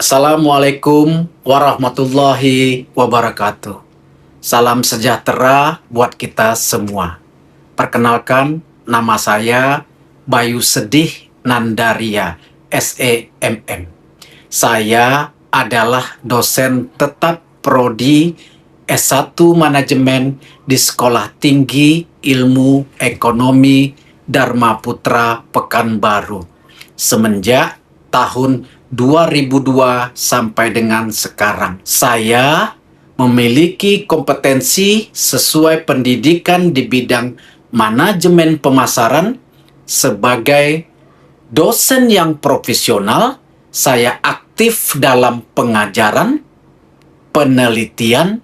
Assalamualaikum warahmatullahi wabarakatuh. Salam sejahtera buat kita semua. Perkenalkan, nama saya Bayu Sedih Nandaria, SEMM. Saya adalah dosen tetap Prodi S1 Manajemen di Sekolah Tinggi Ilmu Ekonomi Dharma Putra Pekanbaru semenjak tahun 2002 sampai dengan sekarang. Saya memiliki kompetensi sesuai pendidikan di bidang manajemen pemasaran. Sebagai dosen yang profesional, saya aktif dalam pengajaran, penelitian,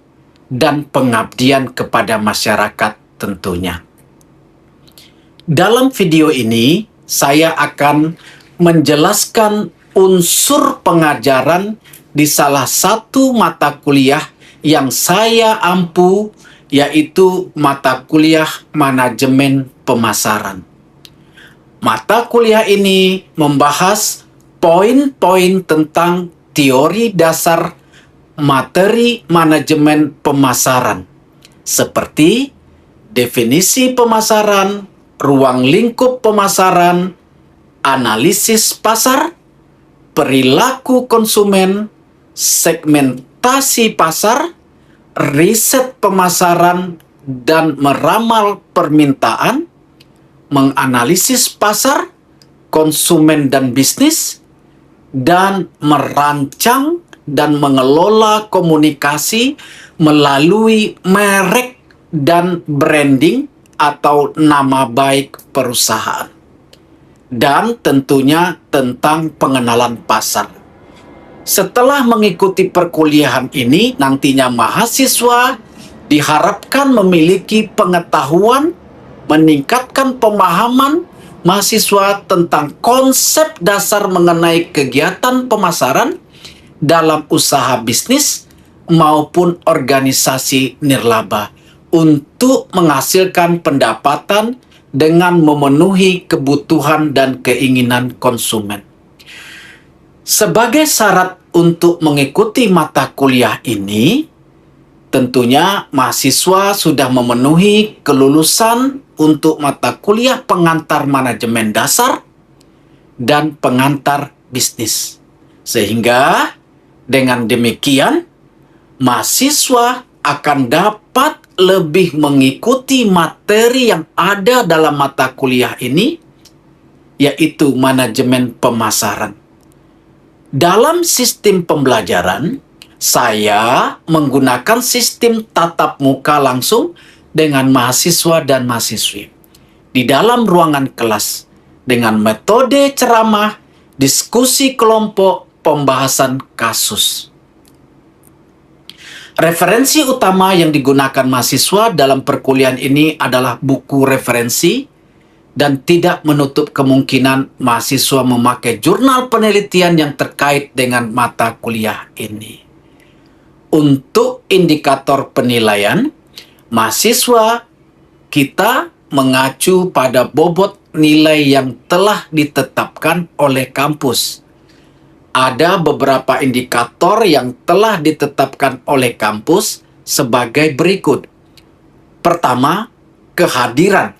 dan pengabdian kepada masyarakat tentunya. Dalam video ini, saya akan menjelaskan unsur pengajaran di salah satu mata kuliah yang saya ampu, yaitu mata kuliah manajemen pemasaran. Mata kuliah ini membahas poin-poin tentang teori dasar materi manajemen pemasaran, seperti definisi pemasaran, ruang lingkup pemasaran, analisis pasar, perilaku konsumen, segmentasi pasar, riset pemasaran, dan meramal permintaan, menganalisis pasar, konsumen dan bisnis, dan merancang dan mengelola komunikasi melalui merek dan branding atau nama baik perusahaan. Dan tentunya tentang pengenalan pasar. Setelah mengikuti perkuliahan ini, nantinya mahasiswa diharapkan memiliki pengetahuan, meningkatkan pemahaman mahasiswa tentang konsep dasar mengenai kegiatan pemasaran dalam usaha bisnis maupun organisasi nirlaba untuk menghasilkan pendapatan dengan memenuhi kebutuhan dan keinginan konsumen. Sebagai syarat untuk mengikuti mata kuliah ini, tentunya mahasiswa sudah memenuhi kelulusan untuk mata kuliah pengantar manajemen dasar dan pengantar bisnis. Sehingga dengan demikian, mahasiswa akan dapat lebih mengikuti materi yang ada dalam mata kuliah ini, yaitu manajemen pemasaran. Dalam sistem pembelajaran, saya menggunakan sistem tatap muka langsung dengan mahasiswa dan mahasiswi di dalam ruangan kelas dengan metode ceramah, diskusi kelompok, pembahasan kasus. Referensi utama yang digunakan mahasiswa dalam perkuliahan ini adalah buku referensi dan tidak menutup kemungkinan mahasiswa memakai jurnal penelitian yang terkait dengan mata kuliah ini. Untuk indikator penilaian, mahasiswa kita mengacu pada bobot nilai yang telah ditetapkan oleh kampus. Ada beberapa indikator yang telah ditetapkan oleh kampus sebagai berikut. Pertama, kehadiran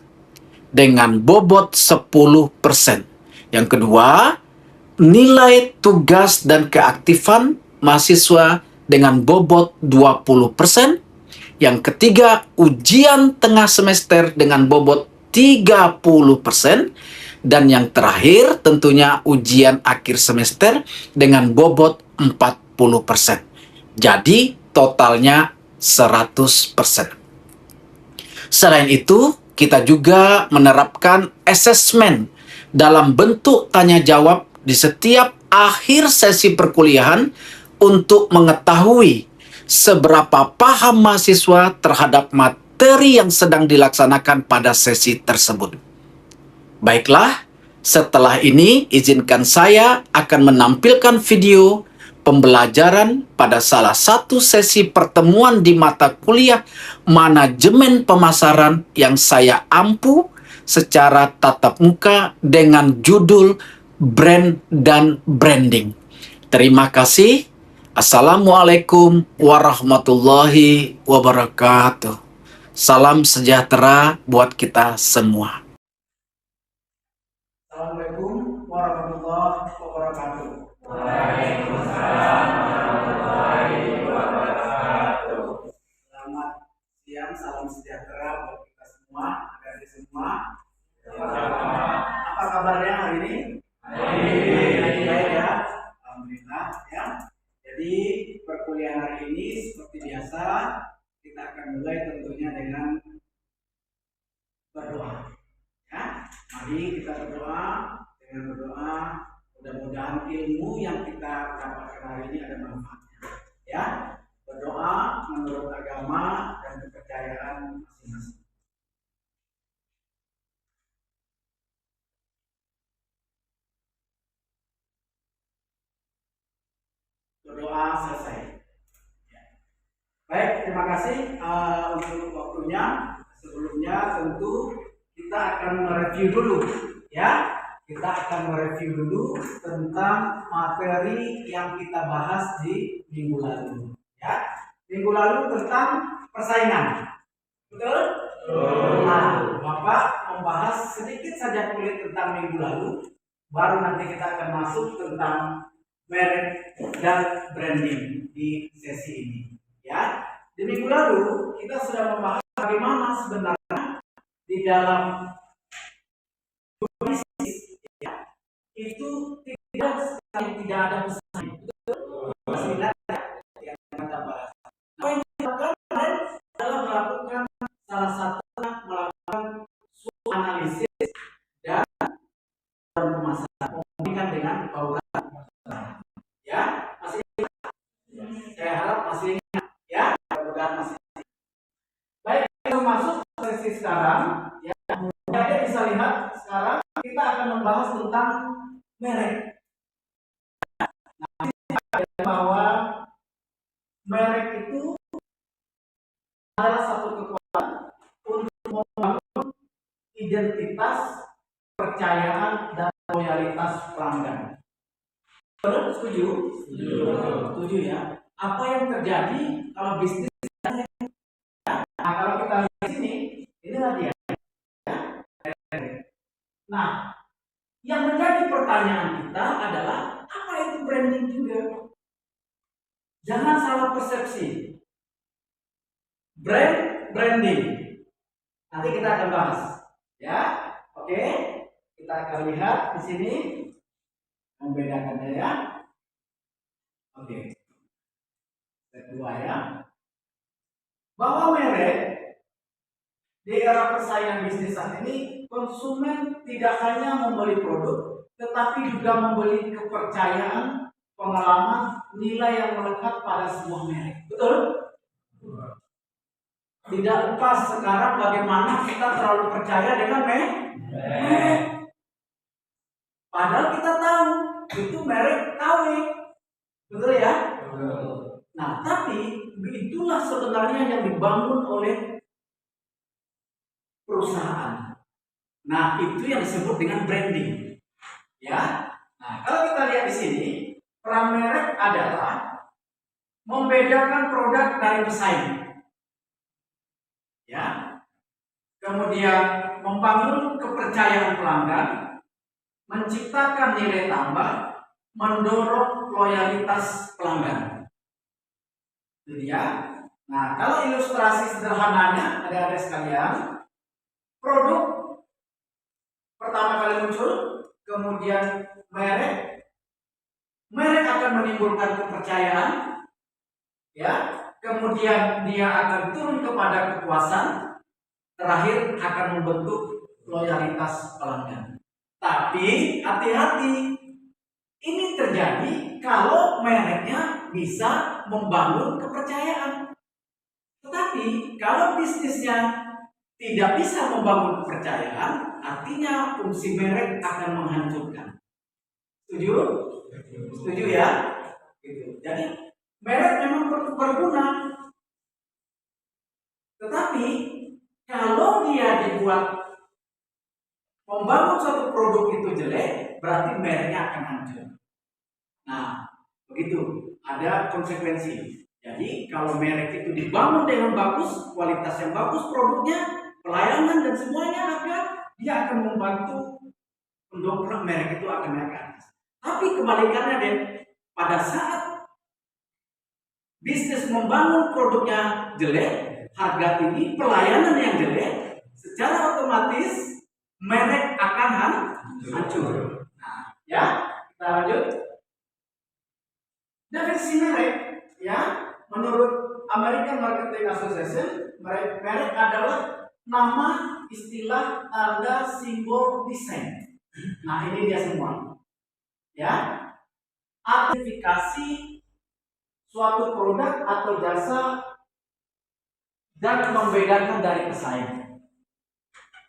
dengan bobot 10%. Yang kedua, nilai tugas dan keaktifan mahasiswa dengan bobot 20%. Yang ketiga, ujian tengah semester dengan bobot 30%. Dan yang terakhir tentunya ujian akhir semester dengan bobot 40%. Jadi totalnya 100%. Selain itu, kita juga menerapkan asesmen dalam bentuk tanya jawab di setiap akhir sesi perkuliahan untuk mengetahui seberapa paham mahasiswa terhadap materi yang sedang dilaksanakan pada sesi tersebut. Baiklah, setelah ini izinkan saya akan menampilkan video pembelajaran pada salah satu sesi pertemuan di mata kuliah manajemen pemasaran yang saya ampu secara tatap muka dengan judul Brand dan Branding. Terima kasih. Assalamualaikum warahmatullahi wabarakatuh. Salam sejahtera buat kita semua. Assalamualaikum warahmatullahi wabarakatuh. Selamat siang, salam sejahtera buat kita semua, adik-adik semua. Apa kabarnya hari ini? Baik ya, alhamdulillah ya. Jadi perkuliahan hari ini seperti biasa kita akan mulai tentunya dengan berdoa. Ya, mari kita berdoa. Dengan berdoa, mudah-mudahan ilmu yang kita dapatkan hari ini ada manfaatnya. Ya, berdoa menurut agama dan kepercayaan masing-masing. Berdoa selesai. Ya. Baik, terima kasih untuk waktunya. Sebelumnya tentu kita akan mereview dulu, ya. Kita akan mereview dulu tentang materi yang kita bahas di minggu lalu, ya. Minggu lalu tentang persaingan, betul? Nah, Bapak membahas sedikit saja kulit tentang minggu lalu, baru nanti kita akan masuk tentang merek dan branding di sesi ini, ya. Di minggu lalu kita sudah membahas bagaimana sebenarnya di dalam bisnis, ya, itu tidak ada pesaing. Masih ingat ya yang kita bahas. Apa yang kita lakukan adalah melakukan salah satu melakukan SWOT analisis dan pemasaran membandingkan dengan bauran. Ya, masih ingat? Saya harap masih ingat, ya. Mudah-mudahan masih. Baik, kita masuk sesi sekarang, ya. Jadi bisa lihat sekarang kita akan membahas tentang merek. Nah, bahwa merek itu adalah satu kekuatan untuk membangun identitas, kepercayaan, dan loyalitas pelanggan. Setuju? Setuju ya. Apa yang terjadi kalau bisnis? Nah, kalau kita lihat di sini, inilah dia. Nah, yang menjadi pertanyaan kita adalah apa itu branding juga? Jangan salah persepsi. Branding. Nanti kita akan bahas, ya. Oke, kita akan lihat di sini membedakannya, ya. Oke. Kedua, ya. Bahwa merek di era persaingan bisnis saat ini, konsumen tidak hanya membeli produk, tetapi juga membeli kepercayaan, pengalaman, nilai yang melekat pada sebuah merek. Betul? Tidak lepas sekarang bagaimana kita terlalu percaya dengan merek. Padahal kita tahu itu merek KW. Betul ya? Nah, tapi itulah sebenarnya yang dibangun oleh perusahaan. Nah, itu yang disebut dengan branding. Ya. Nah, kalau kita lihat di sini, peran merek adalah membedakan produk dari pesaing. Ya. Kemudian membangun kepercayaan pelanggan, menciptakan nilai tambah, mendorong loyalitas pelanggan. Itu dia. Nah, kalau ilustrasi sederhananya, adik-adik sekalian, produk pertama kali muncul, kemudian merek akan menimbulkan kepercayaan, ya. Kemudian dia akan turun kepada kepuasan, terakhir akan membentuk loyalitas pelanggan. Tapi hati-hati, ini terjadi kalau mereknya bisa membangun kepercayaan. Tetapi kalau bisnisnya tidak bisa membangun kepercayaan, artinya fungsi merek akan menghancurkan. Setuju? Setuju ya? Gitu. Jadi merek memang berguna. Tetapi kalau dia dibuat membangun suatu produk itu jelek, berarti mereknya akan hancur. Nah, Begitu, ada konsekuensi. Jadi kalau merek itu dibangun dengan bagus, kualitas yang bagus, produknya, pelayanan dan semuanya ada, dia akan membantu mendongkrak merek itu akan naik ke atas. Tapi kebalikannya deh, pada saat bisnis membangun produknya jelek, harga tinggi, pelayanan yang jelek, secara otomatis merek akan hancur. Nah, ya, kita lanjut. Definisi merek, ya, menurut American Marketing Association, merek adalah nama, istilah, tanda, simbol, desain. Nah, ini dia semua. Ya, identifikasi suatu produk atau jasa dan membedakan dari pesaing.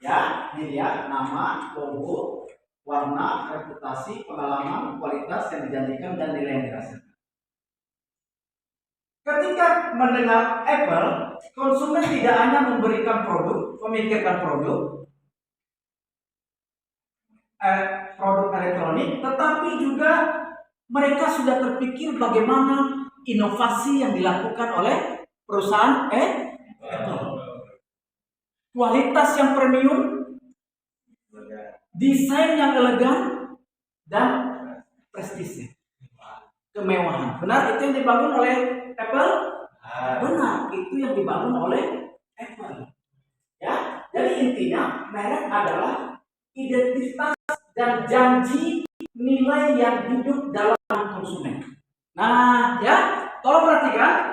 Ya, ini dia nama, logo, warna, reputasi, pengalaman, kualitas yang dijanjikan dan nilai yang dirasakan. Ketika mendengar Apple, konsumen tidak hanya memberikan produk, memikirkan produk elektronik, tetapi juga mereka sudah terpikir bagaimana inovasi yang dilakukan oleh perusahaan Apple. Kualitas yang premium, desain yang elegan, dan prestisnya, kemewahan. Benar itu yang dibangun oleh Apple? Benar, itu yang dibangun oleh Apple. Ya, jadi intinya merek adalah identitas dan janji nilai yang hidup dalam konsumen. Nah, ya, tolong perhatikan.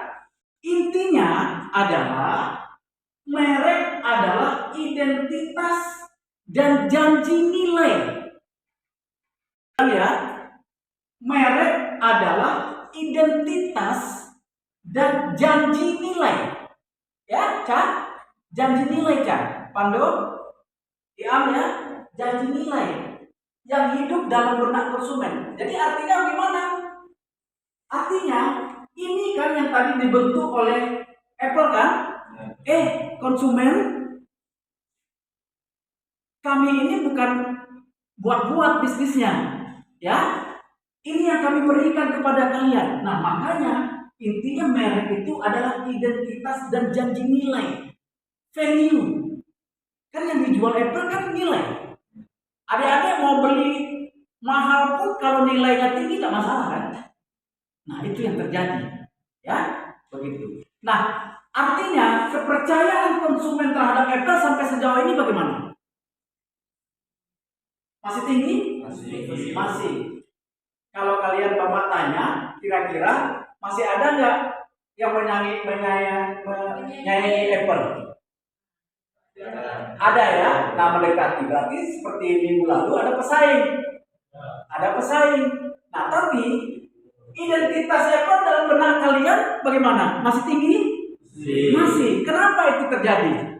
Intinya adalah merek adalah identitas dan janji nilai. Ya, merek adalah identitas dan janji nilai. Ya, Cak? Janji nilai, Cak. Pandu? Diam ya, janji nilai yang hidup dalam benak konsumen. Jadi artinya gimana? Artinya ini kan yang tadi dibentuk oleh Apple kan? Konsumen, kami ini bukan buat-buat bisnisnya, ya. Ini yang kami berikan kepada kalian. Nah, makanya intinya merek itu adalah identitas dan janji nilai, value. Kan yang dijual Apple kan nilai. Adik-adik mau beli mahal pun kalau nilainya tinggi tak masalah kan? Nah, itu yang terjadi, ya, begitu. Nah, artinya kepercayaan konsumen terhadap Apple sampai sejauh ini bagaimana? Masih tinggi? Masih. Kalau kalian bapak tanya, kira-kira masih ada nggak yang menyayangi Apple? Ada ya. Nah, mendekati berarti seperti minggu lalu ada pesaing. Nah, tapi identitas Apple dalam benak kalian bagaimana? Masih tinggi? Masih. Kenapa itu terjadi?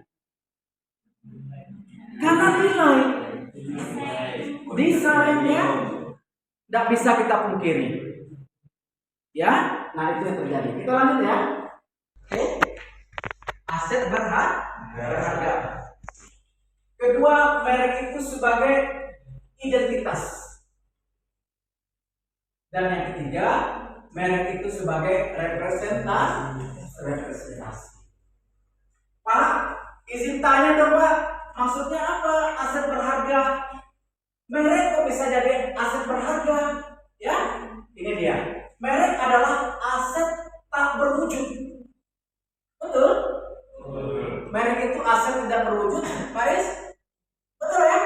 Karena nilai, desainnya tidak bisa kita pungkiri. Ya, nah itu yang terjadi. Kita lanjut ya. Oke. Aset berharga. Kedua, merek itu sebagai identitas. Dan yang ketiga, merek itu sebagai representasi. Pak, izin tanya dong Pak, maksudnya apa aset berharga? Merek kok bisa jadi aset berharga? Ya, ini dia. Merek adalah aset tak berwujud. Betul? Merek itu aset tidak berwujud, Pak Is? Betul ya?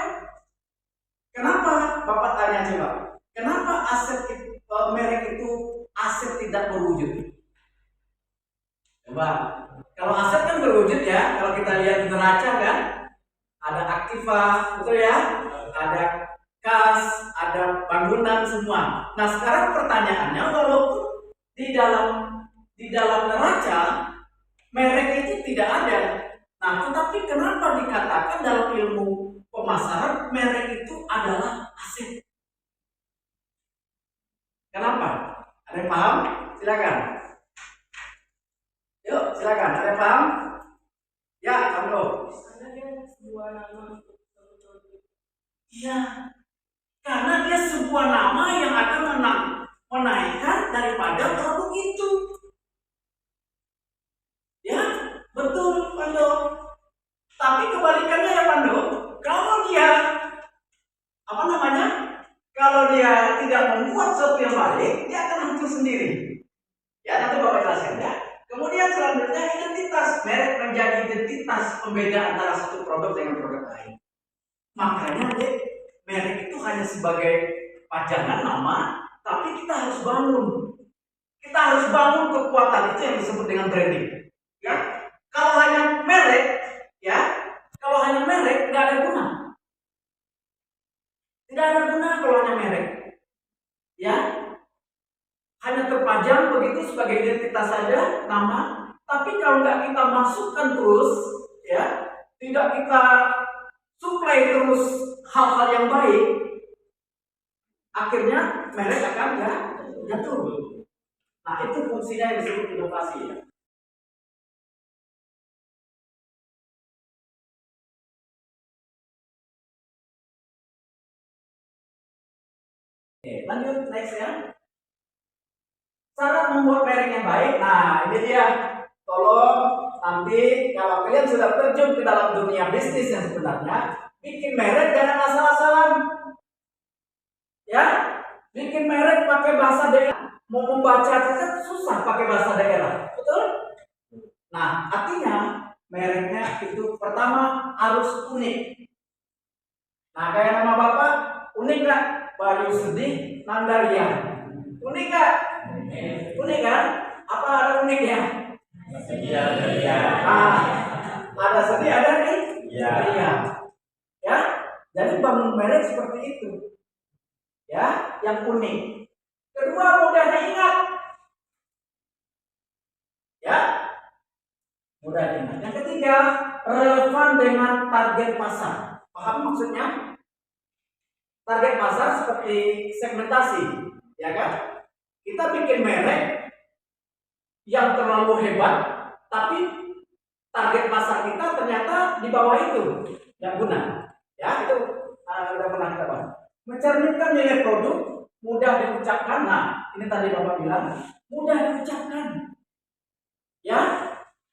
Kenapa? Bapak tanya coba. Kenapa merek itu aset tidak berwujud? Coba. Kalau aset kan berwujud ya. Kalau kita lihat di neraca kan, ada aktiva, betul ya? Ada kas, ada bangunan semua. Nah, sekarang pertanyaannya, walaupun di dalam neraca merek itu tidak ada. Nah, tetapi kenapa dikatakan dalam ilmu pemasaran merek itu adalah aset? Kenapa? Ada yang paham? Silakan. Yuk, silakan. Ada yang paham? Ya, kamu. Karena dia sebuah nama untuk Iya. Karena dia sebuah nama yang akan menaikkan daripada produk itu. Ya, betul Pando. Tapi kebalikannya ya Pando, kalau dia kalau dia tidak membuat sesuatu yang baik, dia akan hancur sendiri. Ya, nanti Bapak jelaskan ya. Kemudian selanjutnya identitas. Merek menjadi identitas pembeda antara satu produk dengan produk lain. Makanya merek itu hanya sebagai pajangan nama, tapi kita harus bangun. Kita harus bangun kekuatan itu yang disebut dengan branding. Ya, kalau hanya merek, nggak ada guna. Tidak ada guna kalau hanya merek. Ya, hanya terpajang begitu sebagai identitas saja nama. Tapi kalau nggak kita masukkan terus, ya, tidak kita suplai terus hal-hal yang baik, akhirnya merek akan jatuh. Nah, itu fungsinya yang disebut inovasi. Ya. Oke, lanjut next ya. Cara membuat merek yang baik. Nah, ini dia. Tolong nanti kalau kalian sudah terjun ke dalam dunia bisnis yang sebenarnya, bikin merek jangan asal-asalan. Ya, bikin merek pakai bahasa daerah. Mau membaca saja susah pakai bahasa daerah, betul? Nah, artinya mereknya itu pertama harus unik. Nah, kayak nama Bapak, unik nggak? Bayu Sedih Nandaria. Unik nggak? Unik kan? Apa ada uniknya? Iya. Ada sedih, ada nih? Iya. Ya, jadi bangun merek seperti itu. Ya, yang unik. Kedua, mudah diingat. Ya, mudah diingat. Yang ketiga, relevan dengan target pasar. Paham maksudnya? Target pasar seperti segmentasi, ya kan? Kita bikin merek yang terlalu hebat, tapi target pasar kita ternyata di bawah itu, yang guna. Ya, itu udah pernah kita bahas. Mencerminkan nilai produk, mudah diucapkan. Nah, ini tadi Bapak bilang, mudah diucapkan. Ya,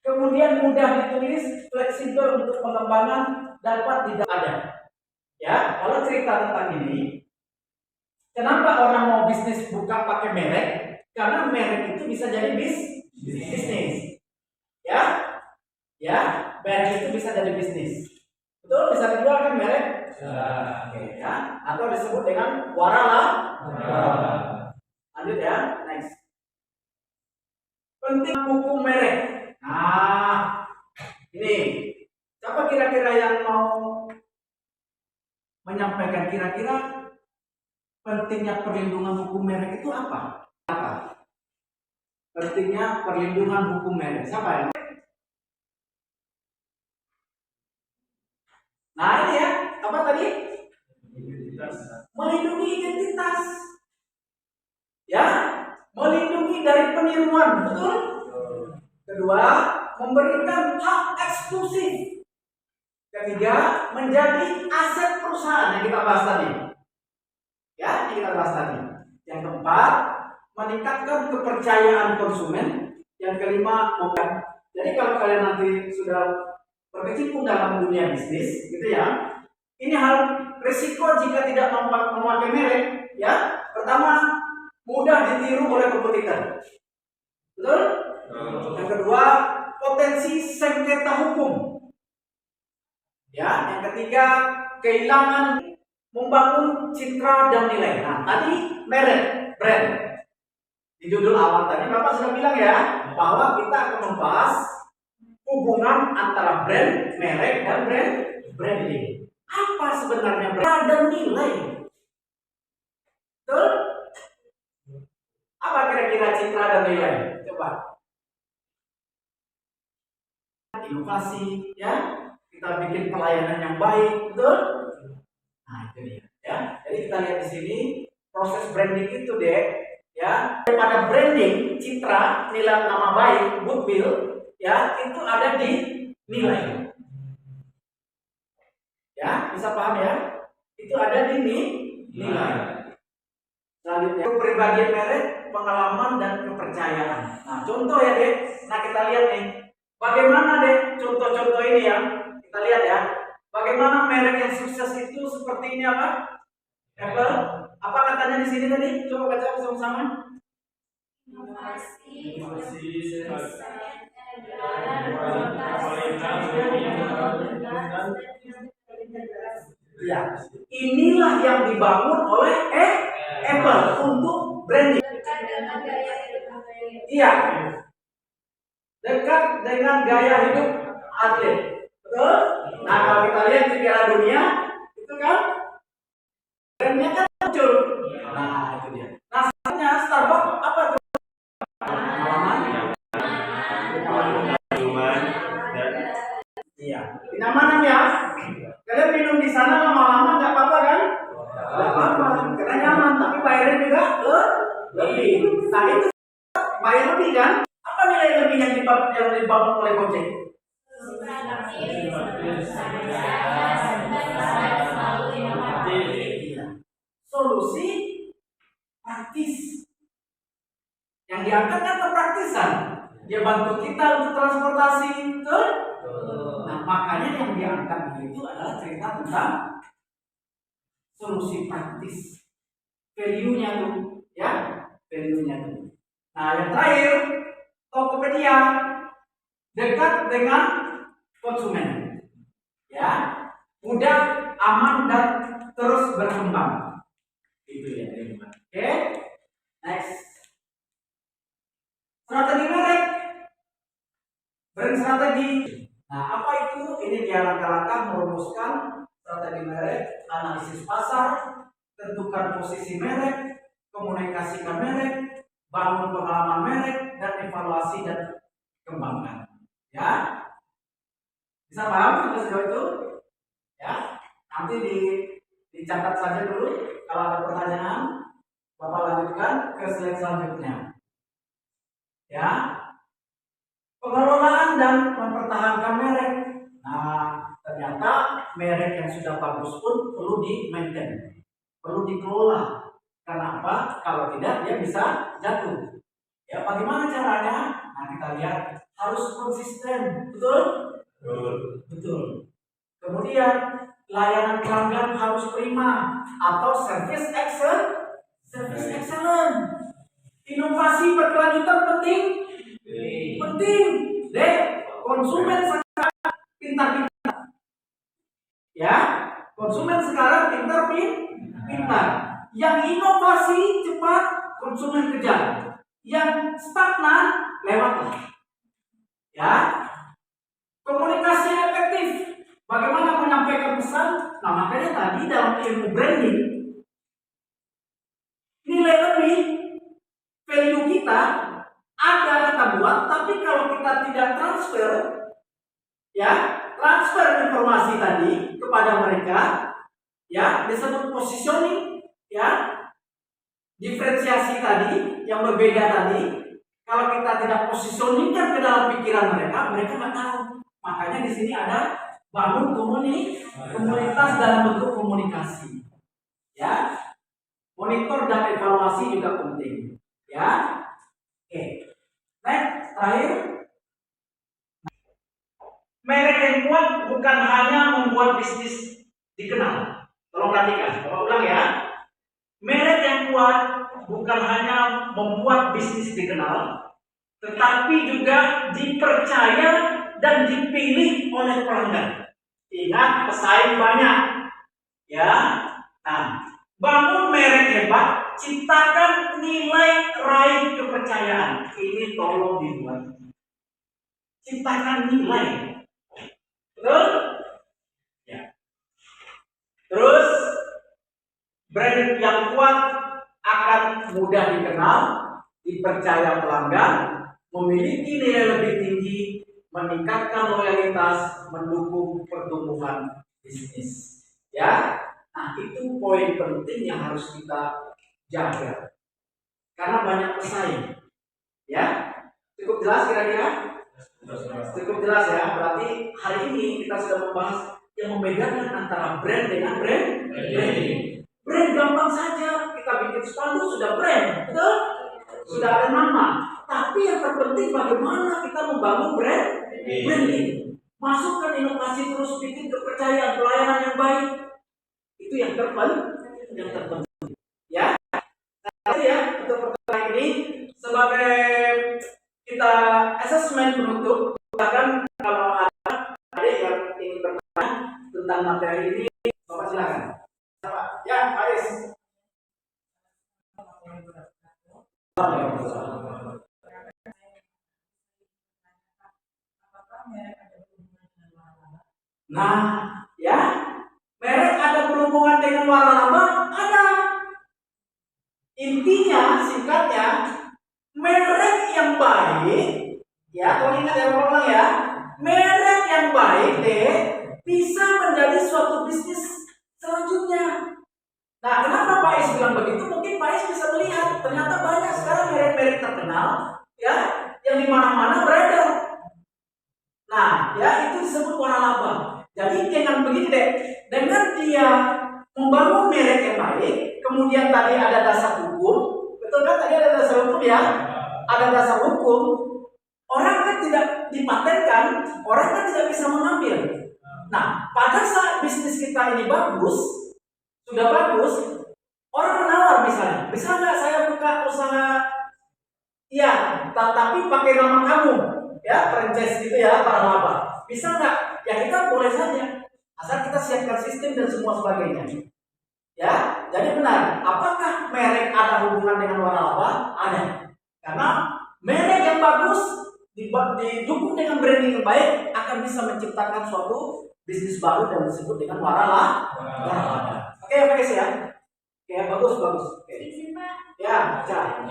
kemudian mudah ditulis, fleksibel untuk pengembangan, dapat tidak ada. Ya, kalau cerita tentang ini, kenapa orang mau bisnis buka pakai merek? Karena merek itu bisa jadi bisnis. Ya, merek itu bisa jadi bisnis. Betul, bisa dijual kan merek? Oke, ya. Atau disebut dengan warala. Lanjut ya, next. Penting hukum merek. Nah, ini siapa kira-kira yang mau menyampaikan kira-kira pentingnya perlindungan hukum merek itu apa? Pentingnya perlindungan hukum merek. Siapa yang? Nah, ini ya, apa tadi? Melindungi identitas. Ya, melindungi dari peniruan, betul? Kedua, memberikan hak eksklusif. Ketiga, menjadi aset perusahaan yang kita bahas tadi. Ya, yang kita bahas tadi. Yang keempat, meningkatkan kepercayaan konsumen. Yang kelima, jadi kalau kalian nanti sudah berkecimpung dalam dunia bisnis, gitu ya. Ini hal risiko jika tidak memakai merek, ya. Pertama, mudah ditiru oleh kompetitor. Betul? Yang kedua, potensi sengketa hukum. Ya, yang ketiga, kehilangan membangun citra dan nilai. Nah, tadi merek, brand. Di judul awal tadi Bapak sudah bilang ya, bahwa kita akan membahas hubungan antara brand, merek, dan branding. Apa sebenarnya brand dan nilai? Betul? Apa kira-kira citra dan nilai? Coba. Inovasi, ya. Kita bikin pelayanan yang baik, betul? Nah, itu dia, ya. Jadi kita lihat di sini proses branding itu deh, ya. Daripada branding, citra, nilai nama baik, goodwill, ya, itu ada di nilai. Ya, bisa paham ya? Itu ada di nilai. Selanjutnya, kepribadian merek pengalaman dan kepercayaan. Nah, contoh ya, Dek. Nah, kita lihat nih. Bagaimana, Dek, contoh-contoh ini ya. Kita lihat ya. Bagaimana merek yang sukses itu seperti ini apa? Apple. Apa katanya di sini tadi? Coba baca bersama-sama. Inovasi, Ya, inilah yang dibangun oleh Apple untuk branding. Iya, dekat dengan gaya hidup atlet. Betul? Nah, kalau kita lihat di Piala Dunia, itu kan brandnya kan muncul. Nah, itu dia. Nah, sebenarnya Starbucks apa tuh? Iya, kenyamanan ya. Kalian minum di sana lama-lama nggak apa-apa kan? Nggak apa-apa, karena nyaman. Tapi bayarnya juga lebih. Nah, itu bayar lebih kan? Apa nilai lebih yang dibangun oleh Gojek? Solusi praktis. Yang diangkat kan kepraktisan. Dia bantu kita untuk transportasi, betul? Nah, makanya yang diangkat itu adalah cerita tentang solusi praktis. Value-nya tuh, ya, value-nya tuh. Nah, yang terakhir, Tokopedia dekat dengan konsumen, ya, mudah, aman dan terus berkembang. Itu ya, teman-teman. Oke, next. Strategi merek, brand strategi. Nah, apa itu? Ini dia langkah-langkah merumuskan strategi merek, analisis pasar, tentukan posisi merek, komunikasikan merek, bangun pengalaman merek, dan evaluasi dan kembangkan. Ya, bisa paham sampai sejauh itu? Ya, nanti dicatat saja dulu. Kalau ada pertanyaan, Bapak lanjutkan ke slide selanjutnya. Ya, pengelolaan dan mempertahankan merek. Nah, ternyata merek yang sudah bagus pun perlu di-maintain, perlu dikelola. Karena apa? Kalau tidak, dia bisa jatuh. Ya, bagaimana caranya? Nah, kita lihat harus konsisten, betul? Betul. Kemudian layanan pelanggan harus prima atau service excellent. Inovasi berkelanjutan penting. Deh, konsumen sekarang pintar-pintar. Ya, konsumen sekarang pintar. Yang inovasi cepat, konsumen kejar. Yang stagnan lewatlah. Ya, komunikasi efektif. Bagaimana menyampaikan pesan? Nah, makanya tadi dalam ilmu branding, nilai lebih, value kita ada kita buat, tapi kalau kita tidak transfer, ya, transfer informasi tadi kepada mereka, ya, disebut positioning, ya, diferensiasi tadi yang berbeda tadi. Kalau kita tidak positioningkan ke dalam pikiran mereka, mereka nggak tahu. Makanya di sini ada bangun komunitas dalam bentuk komunikasi. Ya, monitor dan evaluasi juga penting. Ya, oke. Next, terakhir. Merek yang kuat bukan hanya membuat bisnis dikenal. Tolong perhatikan, Bapak ulang ya. Merek yang kuat bukan hanya membuat bisnis dikenal, tetapi juga dipercaya dan dipilih oleh pelanggan. Ingat, pesaing banyak. Ya. Nah, bangun merek hebat, ciptakan nilai raih kepercayaan. Ini tolong dibuat. Ciptakan nilai. Betul? Ya. Terus brand yang kuat akan mudah dikenal, dipercaya pelanggan, memiliki nilai lebih tinggi, meningkatkan loyalitas, mendukung pertumbuhan bisnis. Ya, nah itu poin penting yang harus kita jaga. Karena banyak pesaing. Ya, cukup jelas kira-kira? Cukup jelas ya. Berarti hari ini kita sudah membahas yang membedakan antara brand dengan branding. Brand gampang saja, kita bikin sepatu sudah brand, betul? Sudah ada nama. Tapi yang terpenting bagaimana kita membangun branding. Masukkan inovasi terus, bikin kepercayaan, pelayanan yang baik. Itu yang terpenting. Ya. Nah, ya, untuk pertanyaan ini sebagai kita assessment penutup, bahkan kalau ada yang ingin bertanya tentang materi ini, Bapak silakan. Ya, Pak Is. Nah, ya, merek ada berhubungan dengan waralaba? Ada. Intinya, singkatnya, merek yang baik, ya, kalau ingat ya, ulang ya, merek yang baik bisa menjadi suatu bisnis selanjutnya. Nah, kenapa Pak Is bilang begitu? Mungkin Pak Is bisa melihat ternyata banyak sekarang merek-merek terkenal, ya, yang di mana-mana beredar. Nah, ya, itu disebut waralaba. Jadi dengan begini deh, dengan dia membangun merek yang baik, kemudian tadi ada dasar hukum, betul kan? Tadi ada dasar hukum ya, ada dasar hukum. Orang kan tidak dipatenkan, orang kan tidak bisa mengambil. Nah, pada saat bisnis kita ini bagus, sudah bagus, orang menawar misalnya, bisa nggak saya buka usaha, ya, tapi pakai nama kamu, ya, franchise gitu ya, waralaba. Bisa nggak? Ya kita boleh saja, asal kita siapkan sistem dan semua sebagainya. Ya, jadi benar. Apakah merek ada hubungan dengan waralaba? Ada. Karena merek yang bagus didukung dengan branding yang baik akan bisa menciptakan suatu bisnis baru dan disebut dengan waralaba. Oke, Pak Is ya. Oke, bagus. Oke. Izin Pak. Ya, baca.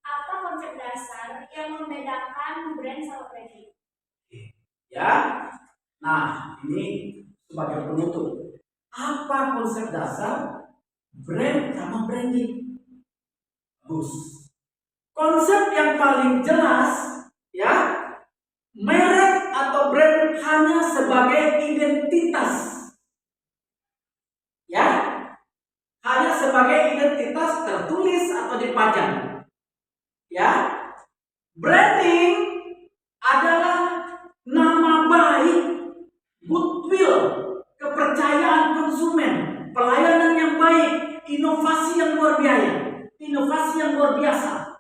Apa konsep dasar yang membedakan brand sama branding? Ya, nah ini sebagai penutup. Apa konsep dasar brand sama branding? Bagus. Konsep yang paling jelas, ya, merek atau brand hanya sebagai identitas, ya, hanya sebagai identitas tertulis atau dipajang, ya. Branding adalah nama baik, goodwill, kepercayaan konsumen, pelayanan yang baik, inovasi yang luar biasa.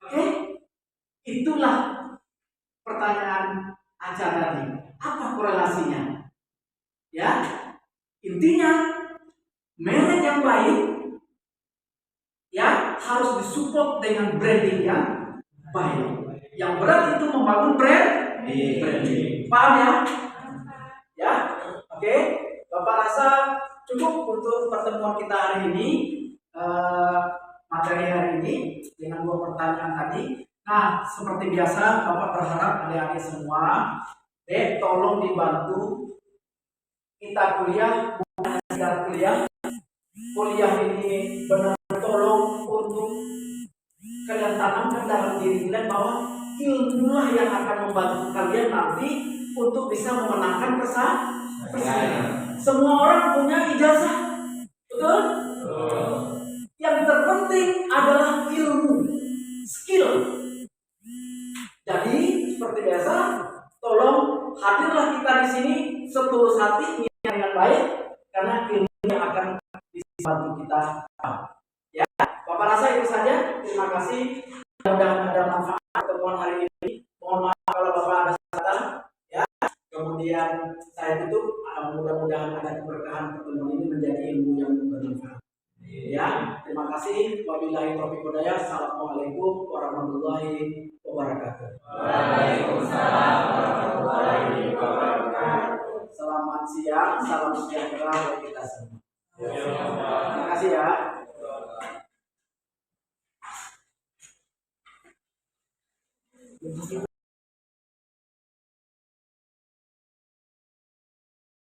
Oke? Itulah pertanyaan acara tadi. Apa korelasinya? Ya, intinya merek yang baik, ya, harus disupport dengan branding yang baik. Yang berat itu membangun branding. Paham ya? Ya, oke. Bapak rasa cukup untuk pertemuan kita hari ini, materi hari ini dengan 2 pertanyaan tadi. Nah, seperti biasa, Bapak berharap adik-adik semua, tolong dibantu kita kuliah, bukan sekedar kuliah ini benar-benar tolong untuk kalian tanamkan dalam diri kalian bahwa ilmulah yang akan membantu kalian nanti untuk bisa memenangkan persaingan. Semua orang punya ijazah, betul? Yang terpenting adalah ilmu, skill. Jadi seperti biasa, tolong hadirlah kita di sini setulus hati dengan baik, karena ilmu yang akan dibantu kita. Ya, Bapak rasa itu saja. Terima kasih. Mudah-mudahan ada manfaat pertemuan hari ini. Mohon maaf kalau Bapak ada kesalahan. Ya, kemudian saya tutup. Mudah-mudahan ada keberkahan pertemuan ini menjadi ilmu yang bermanfaat. Ya, terima kasih. Wabillahi taufiq wal hidayah. Assalamualaikum warahmatullahi wabarakatuh. Waalaikumsalam warahmatullahi wabarakatuh. Selamat siang, salam sejahtera buat kita semua. Terima kasih ya.